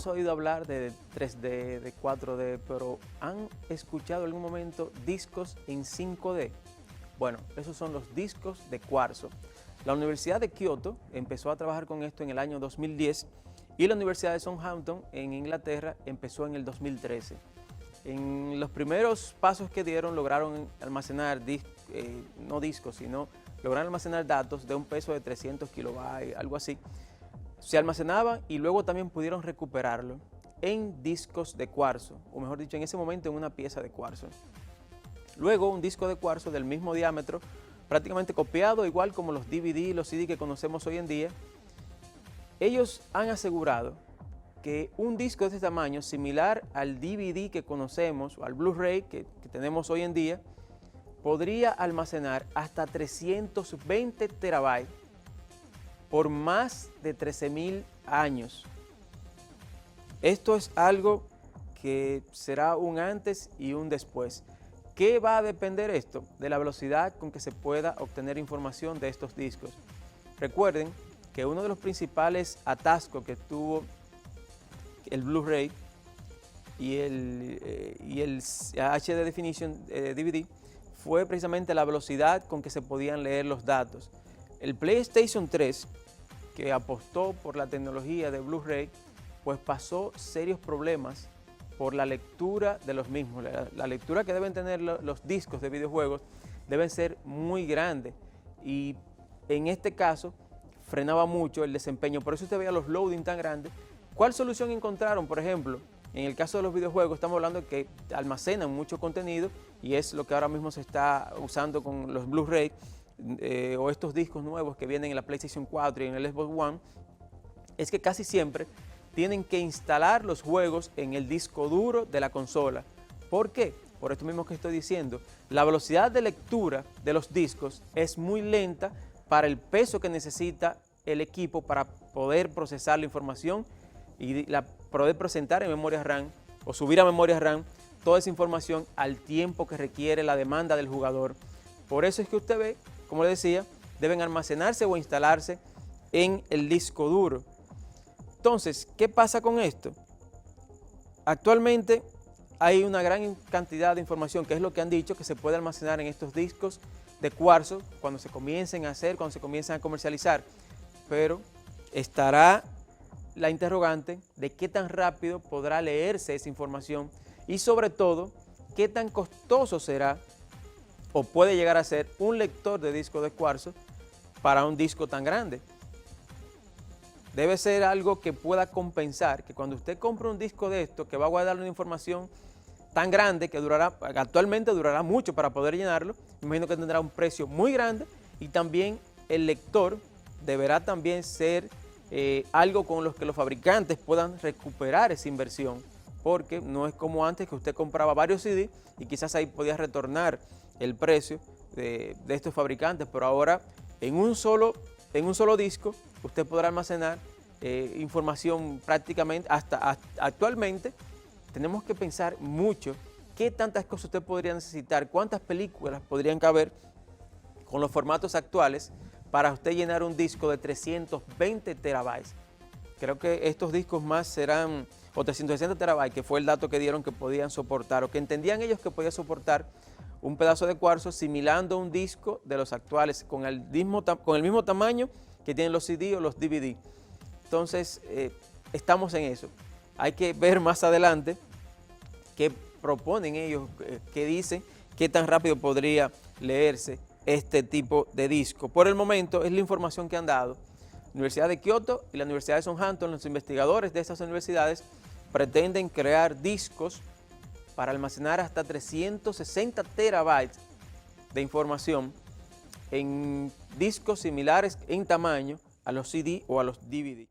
hemos oído hablar de 3D, de 4D, pero ¿han escuchado en algún momento discos en 5D? Bueno, esos son los discos de cuarzo. La Universidad de Kioto empezó a trabajar con esto en el año 2010 y la Universidad de Southampton en Inglaterra empezó en el 2013. En los primeros pasos que dieron lograron almacenar, no discos, sino lograron almacenar datos de un peso de 300 kilobytes, algo así. Se almacenaban y luego también pudieron recuperarlo en discos de cuarzo, o mejor dicho, en ese momento en una pieza de cuarzo. Luego un disco de cuarzo del mismo diámetro, prácticamente copiado, igual como los DVD y los CD que conocemos hoy en día. Ellos han asegurado que un disco de este tamaño, similar al DVD que conocemos, o al Blu-ray que tenemos hoy en día, podría almacenar hasta 320 terabytes por más de 13.000 años. Esto es algo que será un antes y un después. ¿Qué va a depender esto? De la velocidad con que se pueda obtener información de estos discos. Recuerden que uno de los principales atascos que tuvo el Blu-ray y el HD Definition DVD fue precisamente la velocidad con que se podían leer los datos. El PlayStation 3, que apostó por la tecnología de Blu-ray, pues pasó serios problemas por la lectura de los mismos. La lectura que deben tener los discos de videojuegos deben ser muy grandes y en este caso frenaba mucho el desempeño, por eso usted veía los loading tan grandes. ¿Cuál solución encontraron? Por ejemplo, en el caso de los videojuegos estamos hablando de que almacenan mucho contenido y es lo que ahora mismo se está usando con los Blu-ray o estos discos nuevos que vienen en la PlayStation 4 y en el Xbox One, es que casi siempre tienen que instalar los juegos en el disco duro de la consola. ¿Por qué? Por esto mismo que estoy diciendo. La velocidad de lectura de los discos es muy lenta para el peso que necesita el equipo para poder procesar la información y poder presentar en memoria RAM o subir a memoria RAM toda esa información al tiempo que requiere la demanda del jugador. Por eso es que usted ve, como le decía, deben almacenarse o instalarse en el disco duro. Entonces, ¿qué pasa con esto? Actualmente hay una gran cantidad de información, que es lo que han dicho, que se puede almacenar en estos discos de cuarzo cuando se comiencen a hacer, cuando se comiencen a comercializar. Pero estará la interrogante de qué tan rápido podrá leerse esa información y sobre todo, qué tan costoso será o puede llegar a ser un lector de disco de cuarzo para un disco tan grande. Debe ser algo que pueda compensar, que cuando usted compre un disco de esto, que va a guardar una información tan grande que actualmente durará mucho para poder llenarlo, me imagino que tendrá un precio muy grande y también el lector deberá también ser algo con los que los fabricantes puedan recuperar esa inversión, porque no es como antes que usted compraba varios CD y quizás ahí podía retornar el precio de estos fabricantes, pero ahora en un solo disco usted podrá almacenar información prácticamente hasta actualmente. Tenemos que pensar mucho qué tantas cosas usted podría necesitar, cuántas películas podrían caber con los formatos actuales para usted llenar un disco de 320 terabytes. Creo que estos discos más serán, o 360 terabytes, que fue el dato que dieron que podían soportar, o que entendían ellos que podía soportar un pedazo de cuarzo similando un disco de los actuales, con el mismo tamaño que tienen los CD o los DVD. Entonces, estamos en eso. Hay que ver más adelante qué proponen ellos, qué dicen, qué tan rápido podría leerse este tipo de disco. Por el momento es la información que han dado la Universidad de Kioto y la Universidad de Southampton. Los investigadores de estas universidades pretenden crear discos para almacenar hasta 360 terabytes de información en discos similares en tamaño a los CD o a los DVD.